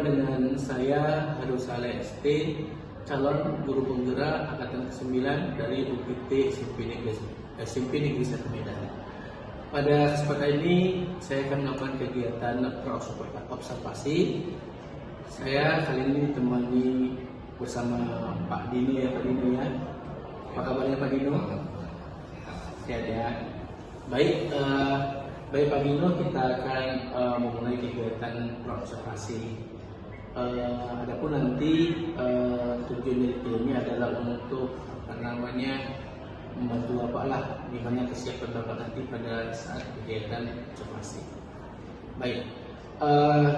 dengan saya Haru Saleh ST, calon guru penggerak angkatan ke-9 dari UPT SMP Negeri 1 Medan. Pada kesempatan ini saya akan melakukan kegiatan observasi. Saya kali ini ditemani bersama Pak Dino ya, Pak Dino ya. Apa kabarnya Pak Dino? Ya. Baik Pak Dino, kita akan memulai kegiatan observasi. Adapun nanti tujuan dari filmnya adalah untuk membantu Bapak lah gimana kesiapan Bapak nanti pada saat kegiatan observasi. Baik,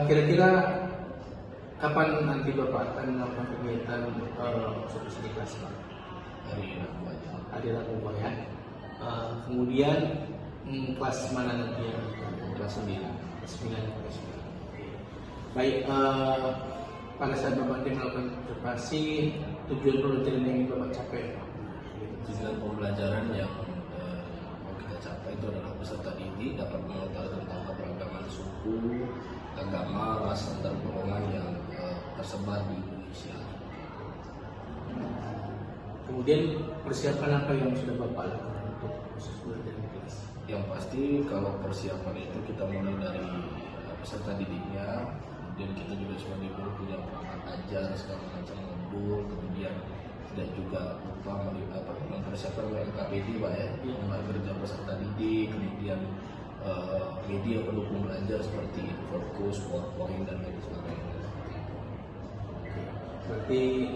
kira-kira kapan nanti Bapak akan melakukan kegiatan observasi di kelas Pak? Hari Rabu Pak ya. Kemudian kelas mana nanti yang kelas 9? Baik, pada saat Bapak nanti melakukan observasi, tujuan pembelajaran yang ingin Bapak capai? Tujuan pembelajaran yang mau kita capai itu adalah peserta didik dapat mengetahui tentang keberagaman suku, agama, ras, antar golongan yang tersebar di Indonesia. Kemudian persiapan apa yang sudah Bapak lakukan untuk proses belajar di kelas? Yang pasti kalau persiapan itu kita mulai dari peserta didiknya, kemudian kita juga sebagai guru punya perangkat ajar segala macam modul, kemudian tidak juga lupa mempersiapkan LKPD Pak ya, lembaga kerja peserta didik, kemudian media pendukung belajar seperti Infocus, PowerPoint dan lain sebagainya. Berarti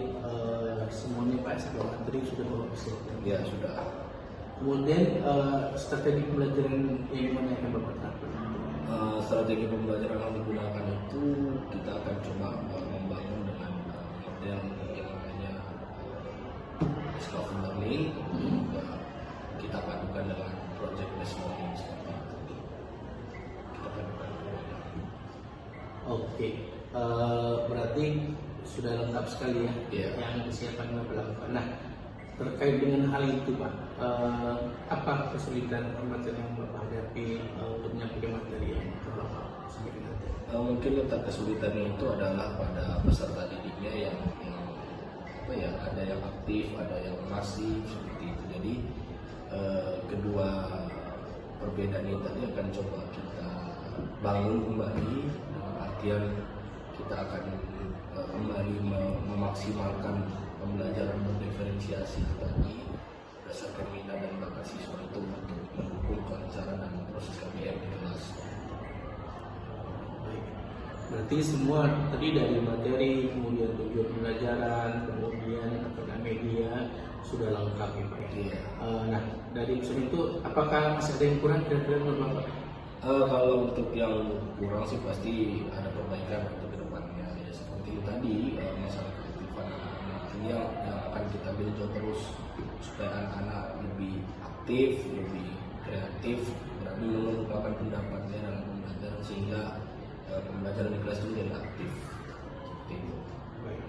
semuanya Pak sebagai menteri sudah Bapak persiapkan? Ya sudah. Kemudian strategi pembelajaran yang mana yang Bapak terapkan? Strategi pembelajaran yang digunakan itu kita akan coba membangun dengan model yang namanya discovery learning, juga kita padukan dengan project based learning seperti itu. Kita padukan keduanya. Oke, berarti sudah lengkap sekali ya yang kesiapan Bapak lakukan. Nah, terkait dengan hal itu Pak, apa kesulitan materi yang Bapak hadapi untuk menyampaikan materi yang Bapak sampaikan nanti? Mungkin letak kesulitannya itu adalah pada peserta didiknya yang ada yang aktif, ada yang masif seperti itu. Jadi kedua perbedaan ini tadi akan coba kita bangun kembali, dalam artian kita akan kembali memaksimalkan pembelajaran berdiferensiasi tadi berdasarkan minat dan bakat siswa itu untuk mendukung kelancaran dan proses KBM di kelas. Berarti semua tadi dari materi, kemudian tujuan pembelajaran, kemudian media sudah lengkap ya Pak. Iya. Nah, dari unsur itu apakah masih ada yang kurang kira-kira menurut Bapak? Kalau untuk yang kurang sih pasti ada perbaikan untuk kedepannya ya, seperti tadi masalah keaktifan anak-anak ini yang akan kita genjot terus supaya anak-anak lebih aktif, lebih kreatif, berani mengungkapkan pendapatnya dalam pembelajaran sehingga pembelajaran di kelas itu jadi aktif. Seperti itu. Baik.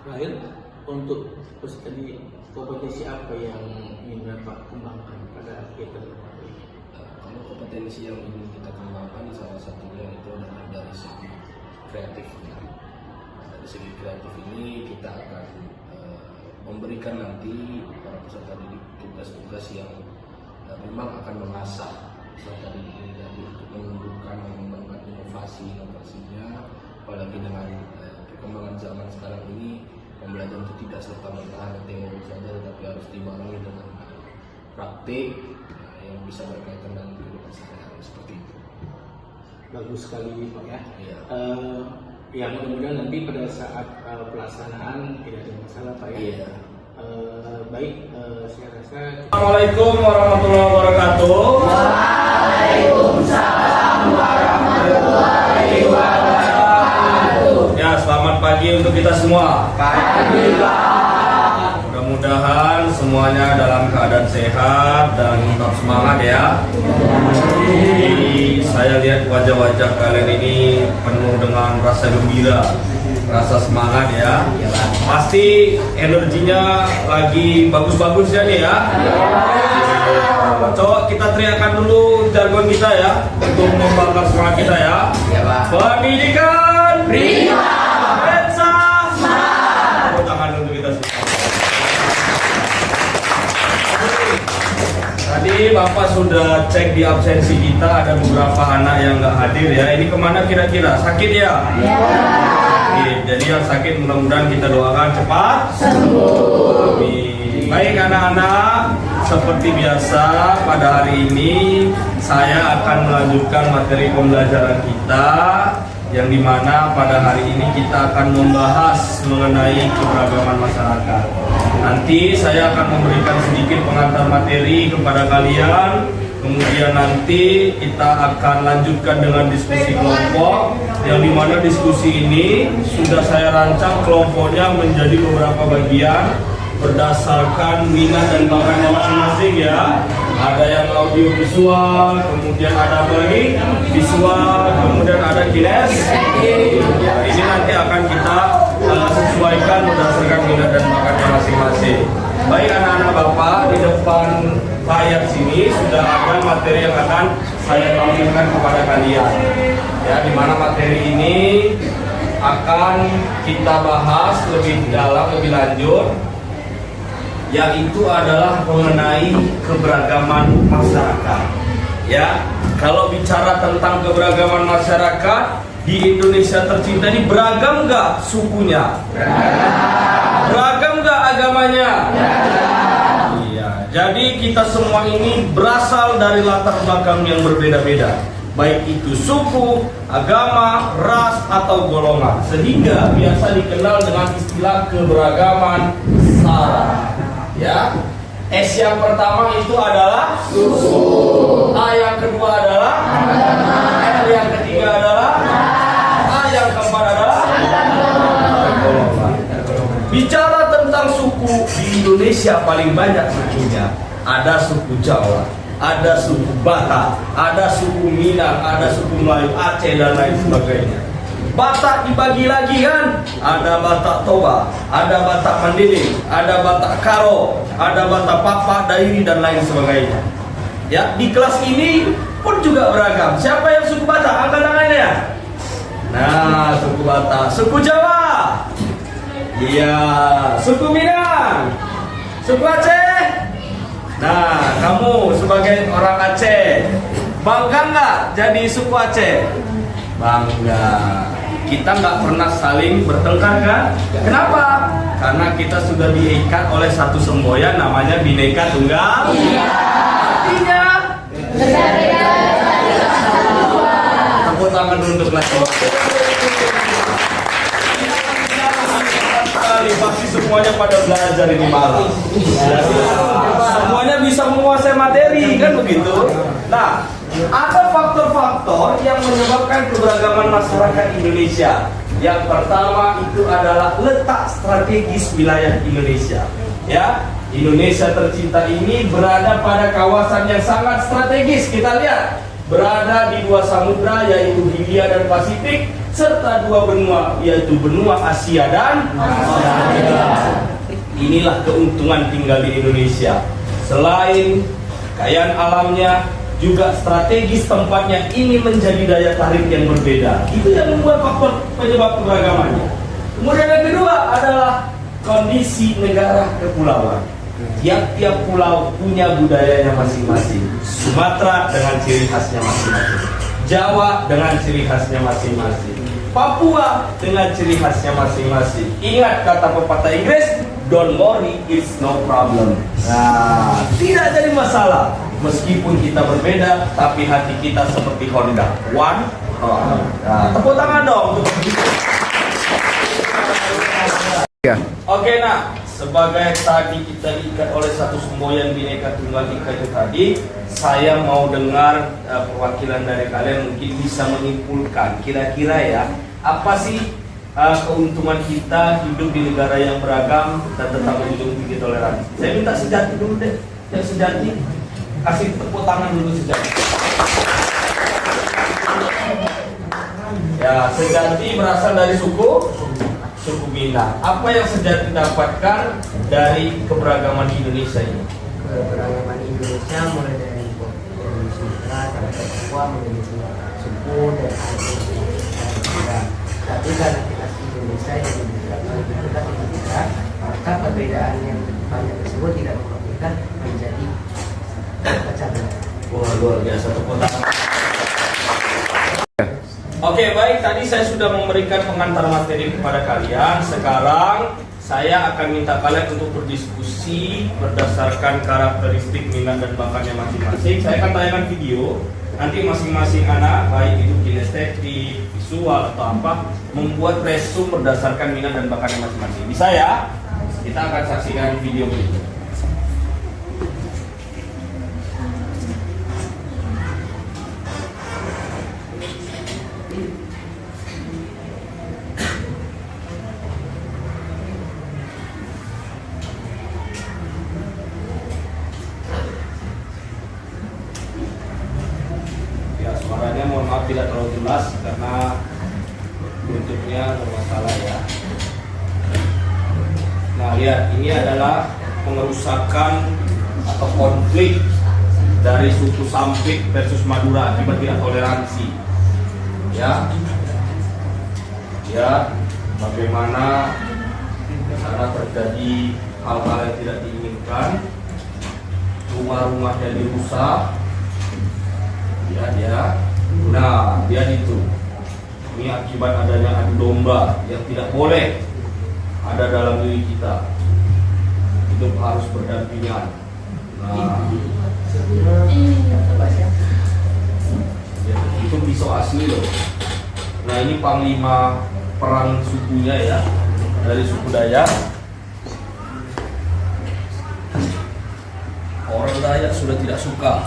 Terakhir untuk tadi kompetensi apa yang ingin Bapak kembangkan pada kegiatan Bapak ini? Kalau kompetensi yang ingin kita kembangkan salah satunya itu adalah dari segi kreatif. Dari segi kreatif ini kita akan memberikan nanti para peserta didik tugas-tugas yang memang akan mengasah peserta didik ini jadi untuk menumbuhkan mengembangkan inovasinya, apalagi dengan perkembangan zaman sekarang ini pembelajaran itu tidak serta-merta hanya teori saja, tetapi harus dibarengi dengan praktik yang bisa berkaitan dengan kehidupan sehari-hari seperti itu. Bagus sekali Pak ya. Iya. Ya mudah-mudahan nanti pada saat pelaksanaan tidak ada masalah Pak ya. Iya. Baik, saya rasa. Assalamualaikum warahmatullahi wabarakatuh. Waalaikumsalam warahmatullahi wabarakatuh. Ya, selamat pagi untuk kita semua. Pagi Pak. Mudah-mudahan semuanya dalam keadaan sehat dan tetap semangat ya. Jadi saya lihat wajah-wajah kalian ini penuh dengan rasa gembira, rasa semangat ya. Pasti energinya lagi bagus-bagusnya nih ya. Coba kita teriakkan dulu jargon kita ya, untuk membakar semangat kita ya. Ya, Pak. Pendidikan Prima. Mensa. Semangat. Tepuk tangan untuk kita semua. Tadi Bapak sudah cek di absensi kita, ada beberapa anak yang nggak hadir ya. Ini kemana kira-kira? Sakit ya? Ya. Oke, jadi yang sakit mudah-mudahan kita doakan cepat Sembuh. Amin. Baik anak-anak, seperti biasa pada hari ini saya akan melanjutkan materi pembelajaran kita, yang dimana pada hari ini kita akan membahas mengenai keberagaman masyarakat. Nanti saya akan memberikan sedikit pengantar materi kepada kalian. Kemudian nanti kita akan lanjutkan dengan diskusi kelompok, yang dimana diskusi ini sudah saya rancang kelompoknya menjadi beberapa bagian berdasarkan minat dan bakatnya masing-masing ya. Ada yang audio visual, kemudian ada apa lagi? Visual, kemudian ada kinesis. Ini nanti akan kita sesuaikan berdasarkan minat dan bakatnya masing-masing. Baik anak-anak Bapak, di depan layar sini sudah ada materi yang akan saya tampilkan kepada kalian. Ya, di mana materi ini akan kita bahas lebih dalam, lebih lanjut, yaitu adalah mengenai keberagaman masyarakat. Ya, kalau bicara tentang keberagaman masyarakat di Indonesia tercinta ini, beragam nggak sukunya? Beragam nggak agamanya? Iya. Jadi kita semua ini berasal dari latar belakang yang berbeda-beda, baik itu suku, agama, ras atau golongan, sehingga biasa dikenal dengan istilah keberagaman sara. Ya, S yang pertama itu adalah suku, A yang kedua adalah agama, R yang ketiga adalah A yang keempat adalah golongan. Bicara tentang suku, di Indonesia paling banyak sukunya. Ada suku Jawa, ada suku Batak, ada suku Minang, ada suku Melayu, Aceh dan lain sebagainya. Batak dibagi lagi kan, ada Batak Toba, ada Batak Mandailing, ada Batak Karo, ada Batak Papa, Dairi dan lain sebagainya. Ya, di kelas ini pun juga beragam. Siapa yang suku Batak? Angkat tangannya. Nah, suku Batak. Suku Jawa? Iya. Suku Minang? Suku Aceh? Nah, kamu sebagai orang Aceh, bangga nggak jadi suku Aceh? Bangga. Kita nggak pernah saling bertengkar kan? Kenapa? Karena kita sudah diikat oleh satu semboyan namanya Bhinneka Tunggal. Artinya tepuk tangan dulu untuk kelas ini. Pasti semuanya pada belajar ini malam. Semuanya bisa menguasai materi kan begitu. Nah, ada faktor-faktor yang menyebabkan keberagaman masyarakat Indonesia. Yang pertama itu adalah letak strategis wilayah Indonesia. Ya, Indonesia tercinta ini berada pada kawasan yang sangat strategis. Kita lihat, berada di dua samudra yaitu Hindia dan Pasifik, serta dua benua yaitu benua Asia dan Australia. Inilah keuntungan tinggal di Indonesia. Selain kekayaan alamnya, juga strategis tempatnya, ini menjadi daya tarik yang berbeda. Itu yang membuat faktor penyebab keberagamannya. Kemudian yang kedua adalah kondisi negara kepulauan. Tiap-tiap pulau punya budayanya masing-masing. Sumatera dengan ciri khasnya masing-masing, Jawa dengan ciri khasnya masing-masing, Papua dengan ciri khasnya masing-masing. Ingat kata pepatah Inggris, don't worry, it's no problem. Nah, tidak jadi masalah. Meskipun kita berbeda, tapi hati kita seperti Honda. One heart. Nah, tepuk tangan dong. Oke, nah, sebagai tadi kita diikat oleh satu semboyan Bhinneka Tunggal Ika itu tadi, saya mau dengar perwakilan dari kalian mungkin bisa menyimpulkan kira-kira ya, apa sih keuntungan kita hidup di negara yang beragam dan tetap menjunjung tinggi toleransi. Saya minta Sejati dulu deh, yang Sejati kasih tepuk tangan dulu Sejati. Ya, Sejati berasal dari suku Minang. Apa yang Sejati dapatkan dari keberagaman Indonesia ini? Keberagaman Indonesia mulai dari Papua memiliki suku dan adat. Tapi karena kita Indonesia yang kita berbeda, maka perbedaan yang banyak tersebut tidak membuat menjadi pecah belah. Wah, luar biasa, tepuk tangan. Oke, baik, tadi saya sudah memberikan pengantar materi kepada kalian. Sekarang saya akan minta kalian untuk berdiskusi berdasarkan karakteristik minat dan bakatnya masing-masing. Saya akan tayangkan video. Nanti masing-masing anak, baik itu kinestetik, visual atau apa, membuat resume berdasarkan minat dan bakatnya masing-masing. Bisa ya? Kita akan saksikan video berikut. Suaranya mohon maaf tidak terlalu jelas karena bentuknya bermasalah ya. Nah, lihat, ini adalah pengerusakan atau konflik dari suku Sampit versus Madura akibat tidak toleransi. Ya, bagaimana sana terjadi hal-hal yang tidak diinginkan, rumah-rumahnya dirusak. Dia itu. Ini akibat adanya adu domba yang tidak boleh ada dalam diri kita. Hidup harus berdampingan. Nah, itu pisau asli loh. Nah, ini panglima perang sukunya ya, dari suku Dayak. Orang Dayak sudah tidak suka.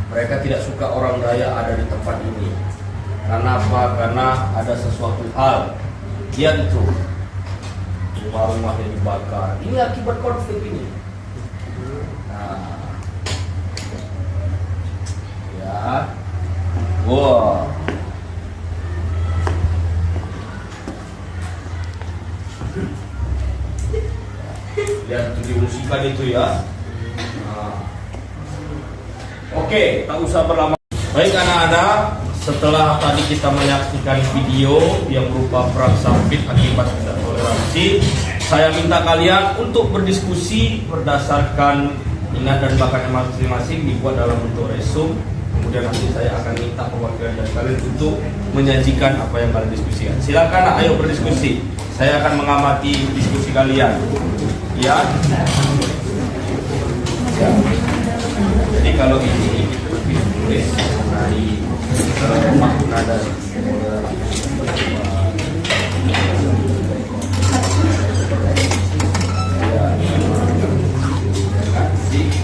Mereka tidak suka orang Dayak ada di tempat ini. Karena apa? Karena ada sesuatu hal. Lihat itu, rumah-rumah yang dibakar. Ini akibat konflik ini. Nah, ya, wow. Lihat itu dimusikan itu ya. Oke, tak usah berlama. Baik anak-anak, setelah tadi kita menyaksikan video yang berupa perang Sampit akibat tidak toleransi, saya minta kalian untuk berdiskusi berdasarkan minat dan bakatnya masing-masing, dibuat dalam bentuk resume. Kemudian nanti saya akan minta perwakilan dari kalian untuk menyajikan apa yang kalian diskusikan. Silakan, ayo berdiskusi. Saya akan mengamati diskusi kalian. Ya. Jadi kalau ini lebih tulis dari makna dari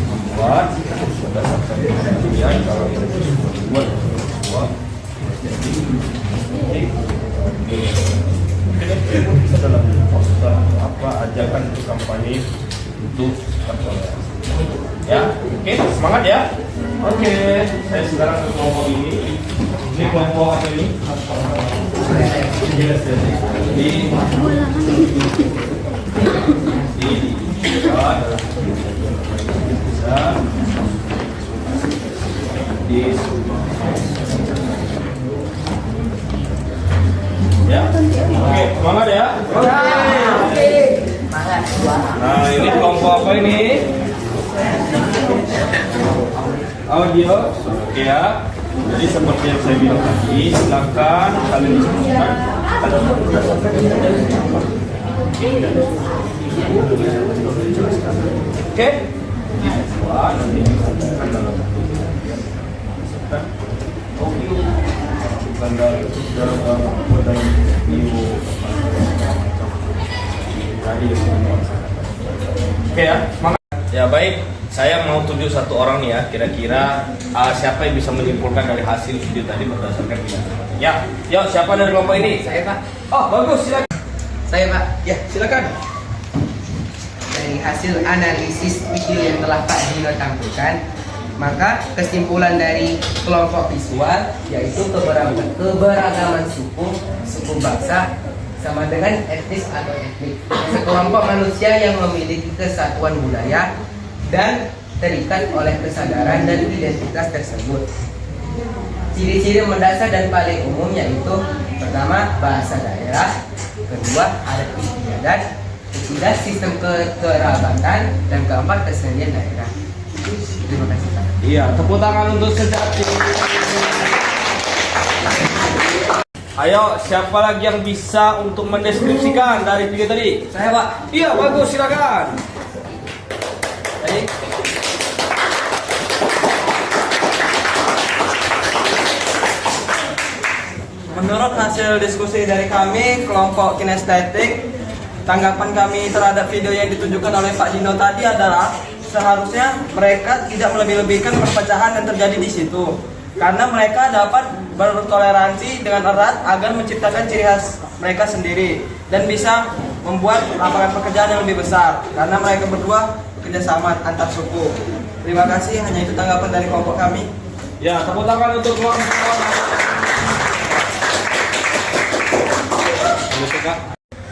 membuat berdasarkan kemudian kalau itu buat sebuah bisa dalam poster apa ajakan untuk kampanye untuk toleransi. Ya, oke, semangat ya. Oke, saya sekarang ke kelompok ini. Ini kelompok apa ini? Ya, oke, semangat ya. Oke. Nah, ini kelompok apa ini? Audio, oke ya. Jadi seperti yang saya bilang tadi, silakan kalian diskusikan. Oke. Nanti disampaikan dalam bukan dalam video. Oke ya, semangat. Ya baik, saya mau tunjuk satu orang nih ya, kira-kira siapa yang bisa menyimpulkan dari hasil video tadi berdasarkan video. Ya, yuk siapa dari kelompok ini? Saya Pak. Oh bagus, silakan. Saya Pak. Ya silakan. Dari hasil analisis video yang telah Pak Dino tampilkan, Maka kesimpulan dari kelompok visual yaitu keberagaman suku bangsa sama dengan etnis atau etnik. Sekelompok manusia yang memiliki kesatuan budaya dan terikat oleh kesadaran dan identitas tersebut. Ciri-ciri mendasar dan paling umum yaitu pertama bahasa daerah, kedua adat istiadat, ketiga sistem kekerabatan, dan keempat kesenian daerah. Terima kasih Pak. Iya, tepuk tangan untuk Sejati. Ayo, siapa lagi yang bisa untuk mendeskripsikan dari video tadi? Saya Pak. Iya, bagus, silakan. Baik. Menurut hasil diskusi dari kami, kelompok kinestetik, tanggapan kami terhadap video yang ditunjukkan oleh Pak Dino tadi adalah seharusnya mereka tidak melebih-lebihkan perpecahan yang terjadi di situ, karena mereka dapat bertoleransi dengan erat agar menciptakan ciri khas mereka sendiri dan bisa membuat lapangan pekerjaan yang lebih besar karena mereka berdua bekerjasama antar suku. Terima kasih, hanya itu tanggapan dari kelompok kami. Ya, tepuk tangan untuk kawan-kawan.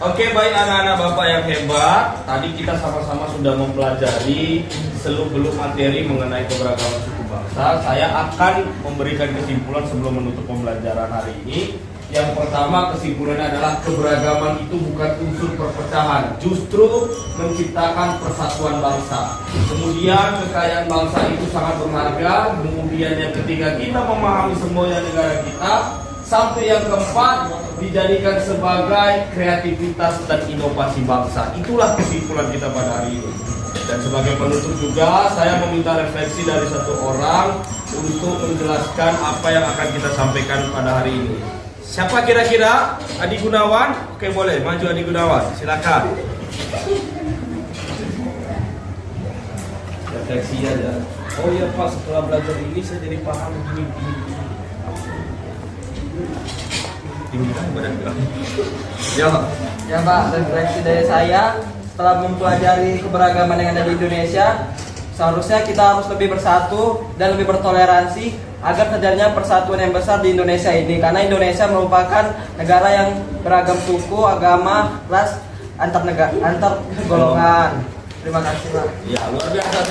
Oke, baik anak-anak bapak yang hebat. Tadi kita sama-sama sudah mempelajari seluk-beluk materi mengenai keberagaman suku bangsa. Saya akan memberikan kesimpulan sebelum menutup pembelajaran hari ini. Yang pertama, kesimpulannya adalah keberagaman itu bukan unsur perpecahan, justru menciptakan persatuan bangsa. Kemudian kekayaan bangsa itu sangat berharga. Kemudian yang ketiga, kita memahami semuanya negara kita. Sampai yang keempat, dijadikan sebagai kreativitas dan inovasi bangsa. Itulah kesimpulan kita pada hari ini. Dan sebagai penutup juga, saya meminta refleksi dari satu orang untuk menjelaskan apa yang akan kita sampaikan pada hari ini. Siapa kira-kira? Adi Gunawan? Oke, boleh maju Adi Gunawan, silakan. Refleksi aja. Oh iya Pak, setelah belajar ini saya jadi paham begini. Ya Pak, refleksi dari saya setelah mempelajari keberagaman yang ada di Indonesia, seharusnya kita harus lebih bersatu dan lebih bertoleransi agar terjadinya persatuan yang besar di Indonesia ini, karena Indonesia merupakan negara yang beragam suku, agama, ras, antar golongan. Terima kasih Pak. Ya, luar biasa.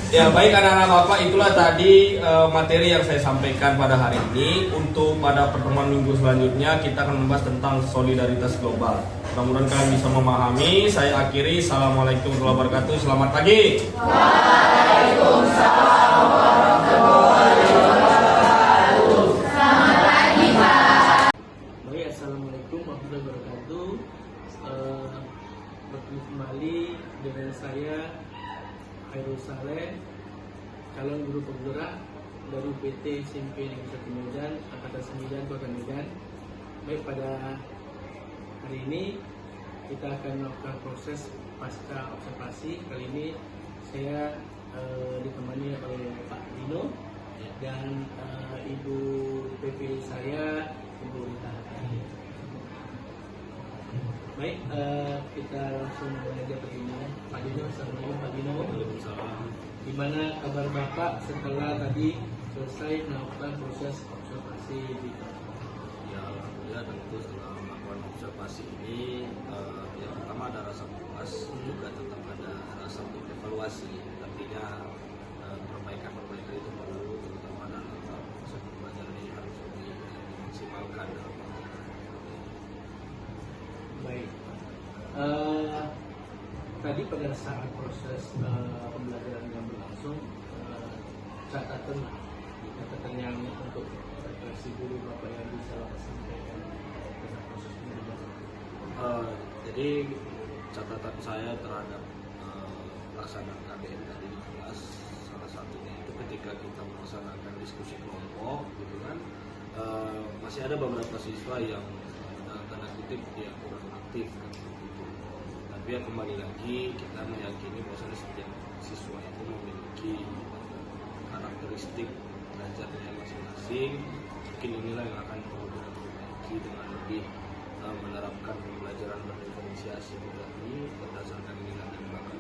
Ya, baik anak-anak bapak, itulah tadi materi yang saya sampaikan pada hari ini. Untuk pada pertemuan minggu selanjutnya kita akan membahas tentang solidaritas global. Mudah-mudahan kalian bisa memahami. Saya akhiri. Assalamualaikum warahmatullahi wabarakatuh. Selamat pagi. Waalaikumsalam warahmatullahi wabarakatuh. Selamat pagi, Pak. Baik, assalamualaikum warahmatullahi wabarakatuh. Bertemu kembali dengan saya Khairul Saleh, calon guru penggerak dari UPT SMP Negeri 1 Medan, Angkatan 9 Kota Medan. Baik, pada hari ini kita akan melakukan proses pasca observasi. Kali ini saya ditemani oleh Pak Dino dan Ibu PP saya, Ibu Rita. Baik, kita langsung belajar begini. Pak Dino, assalamualaikum Pak Dino. Gimana kabar Bapak setelah tadi selesai melakukan proses observasi di Ya, alhamdulillah tentu setelah melakukan observasi ini, yang pertama ada rasa puas, juga tetap ada rasa untuk evaluasi. Artinya perbaikan-perbaikan itu perlu, terutama dalam proses pembelajaran ini harus lebih dimaksimalkan. Baik. Tadi pada saat proses pembelajaran yang berlangsung, catatan yang untuk refleksi guru Bapak yang bisa sampaikan tentang proses pembelajaran. Jadi catatan saya terhadap pelaksanaan KBM tadi di kelas, salah satunya itu ketika kita melaksanakan diskusi kelompok, gitu kan, masih ada beberapa siswa yang tanda kutip ya kurang aktif kan, gitu. Tapi ya kembali lagi kita meyakini bahwa setiap siswa itu memiliki karakteristik belajarnya masing-masing. Mungkin inilah yang akan perlu kita perbaiki dengan lebih menerapkan pembelajaran berdiferensiasi tadi berdasarkan minat dan bakat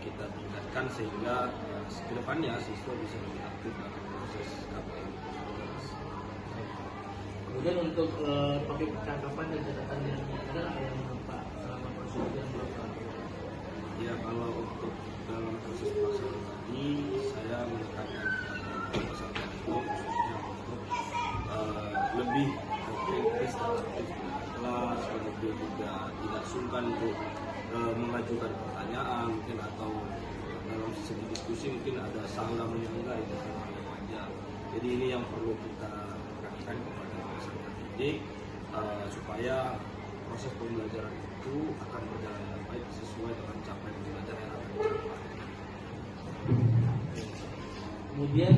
kita tingkatkan sehingga kedepannya siswa bisa lebih aktif dalam proses KPM. Kemudian untuk topik percakapan dan catatan yang ada apa yang Bapak selama proses yang Bapak? Ya, kalau untuk dalam proses pelaksanaan tadi saya menekankan kepada peserta itu khususnya untuk lebih kritis dan aktif di kelas, kemudian juga tidak sungkan untuk mengajukan pertanyaan mungkin atau dalam segi diskusi mungkin ada salah menyanggah itu kan wajar. Jadi ini yang perlu kita tekankan kepada peserta didik supaya proses pembelajaran itu akan berjalan dengan baik sesuai dengan capaian pembelajaran yang akan dicapai. Kemudian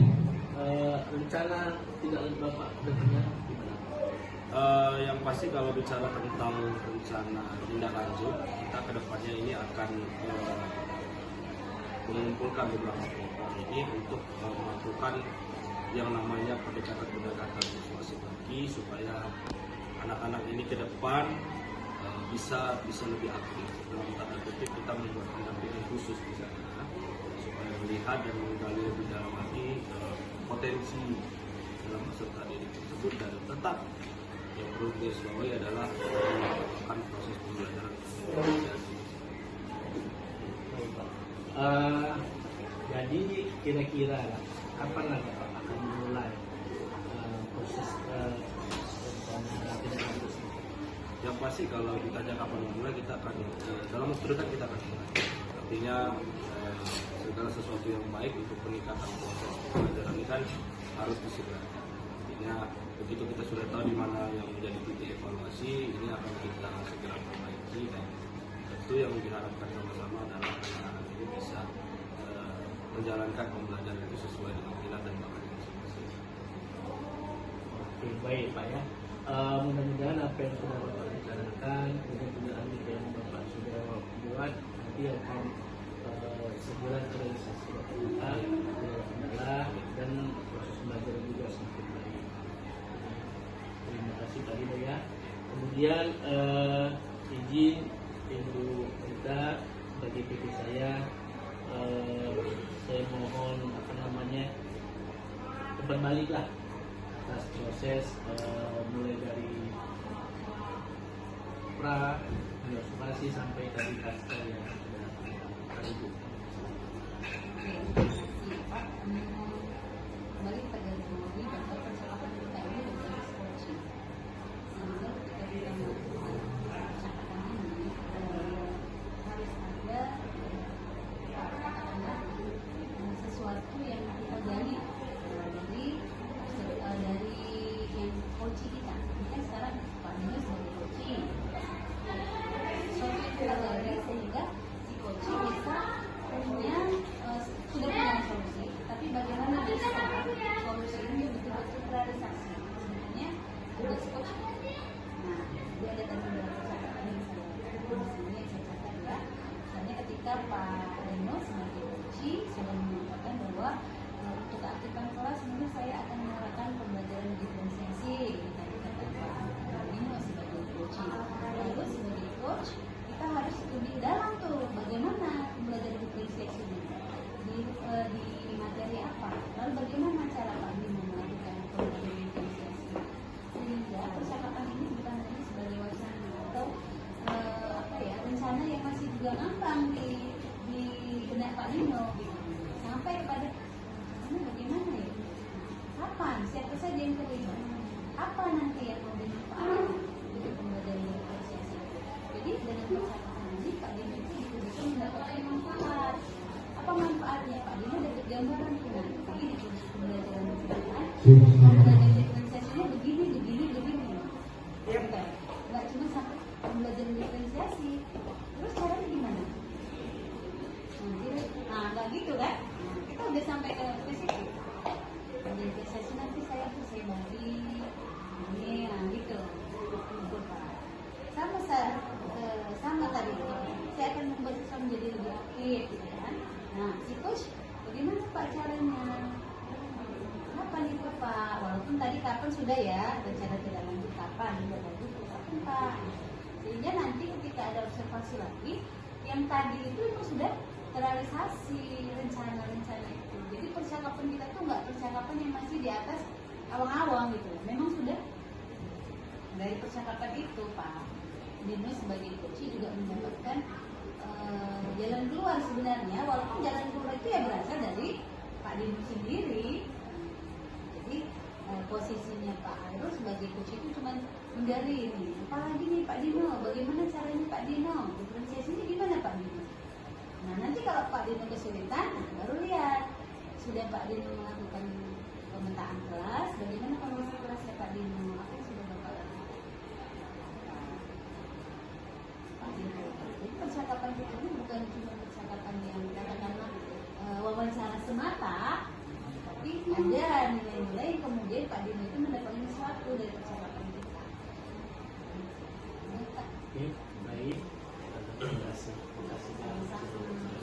rencana tidak lanjut Bapak depannya gimana? Yang pasti kalau bicara tentang rencana tindak lanjut, kita kedepannya ini akan mengumpulkan beberapa kelompok ini untuk melakukan yang namanya pendekatan persuasif lagi supaya anak-anak ini ke depan bisa lebih aktif. Dalam tanda kutip kita membuat pendampingan khusus di sana supaya melihat dan menggali lebih dalam lagi potensi dalam peserta didik tersebut dan tetap yang perlu digarisbawahi adalah melakukan proses pembelajaran. Jadi kira-kira kapan lah Bapak akan memulai proses tindak lanjut? Yang pasti kalau ditanya kapan mulai, kita akan dalam waktu dekat kita akan mulai. Artinya segala sesuatu yang baik untuk peningkatan proses pembelajaran ini kan harus disegerakan. Artinya begitu kita sudah tahu di mana yang menjadi titik evaluasi, ini akan kita segera perbaiki dan tentu yang diharapkan sama-sama adalah anak-anak ini bisa menjalankan pembelajaran itu sesuai dengan minat dan bakatnya masing-masing. Oke, baik Pak ya. Mudah-mudahan apa yang sudah Bapak rencanakan, kemudian tindak yang Bapak sudah buat nanti akan segera terrealisasi kita kendala dan proses belajar juga semakin baik. Terima kasih Pak Dino ya. Kemudian izin Ibu kita bagi PT saya mohon umpan balik lah atas proses mulai dari pra observasi sampai tadi pasca yang sudah terjadi. Pak, kembali pada Juli dan percakapan kita ini dengan coaching. Sehingga ketika kita melakukan percakapan ini harus ada katakanlah sesuatu yang kita gali dari yang coaching kita. Kan sekarang Pak Dino sebagai coaching. Sesuatu yang kita gali sehingga si coaching bisa punya sudah punya solusi, tapi bagaimana bisa solusi ini betul-betul terrealisasi sebenarnya tugas coach. Nah, dia ada tadi beberapa catatan yang saya di sini yang saya catat ya. Misalnya ketika Pak Dino sebagai coaching sudah mengatakan bahwa untuk keaktifan kelas mungkin saya akan menerapkan pembelajaran diferensiasi. Tadi kata Pak Dino sebagai coaching. Lalu sebagai coach kita harus lebih dalam tuh bagaimana pembelajaran diferensiasi ini. Di materi apa, lalu bagaimana cara Pak Dino melakukan pembelajaran diferensiasi sehingga percakapan ini bukan hanya sebagai wacana atau rencana yang masih juga ngambang di benak Pak Dino gitu. Sampai kepada bagaimana ya, kapan, siapa saja yang terlibat, apa nanti yang mau dimanfaatkan untuk pembelajaran diferensiasi. Jadi dengan percakapan ini Pak Dino itu bisa mendapatkan manfaat. Apa manfaatnya Pak Dino dapat gambaran nanti di proses pembelajaran diferensiasi. Pembelajaran diferensiasinya begini. Ya kan? Nggak cuma sampai pembelajaran diferensiasi. Terus caranya gimana? Nah, nggak gitu kan? Nah, kita udah sampai ke spesifik. Pembelajaran diferensiasi nanti saya bagi ini, nah gitu. Sama tadi, saya akan membuat siswa menjadi lebih aktif, gitu kan? Nah, si coach, bagaimana Pak caranya? Kapan itu Pak? Walaupun tadi kapan sudah ya, rencana tidak lanjut kapan, tidak lanjut kapan Pak? Sehingga nanti ketika ada observasi lagi, yang tadi itu sudah terrealisasi rencana-rencana itu. Jadi percakapan kita tuh nggak percakapan yang masih di atas awang-awang gitu. Memang sudah dari percakapan itu Pak Dino sebagai coach juga mendapatkan jalan keluar sebenarnya, walaupun jalan keluar itu ya berasal dari Pak Dino sendiri. Jadi posisinya Pak Hairul sebagai coach itu cuma menggali ini. Apalagi nih Pak Dino, bagaimana caranya Pak Dino? Diferensiasinya gimana Pak Dino? Nah nanti kalau Pak Dino kesulitan, baru lihat sudah Pak Dino melakukan pemetaan kelas, bagaimana kondisi kelasnya Pak Dino, apa yang sudah Bapak lakukan? Pak Dino, jadi percakapan kita ini bukan cuma percakapan yang katakanlah wawancara semata, tapi ada nilai-nilai yang kemudian Pak Dino itu mendapatkan sesuatu dari percakapan kita. Oke, baik. Terima kasih. Sama-sama.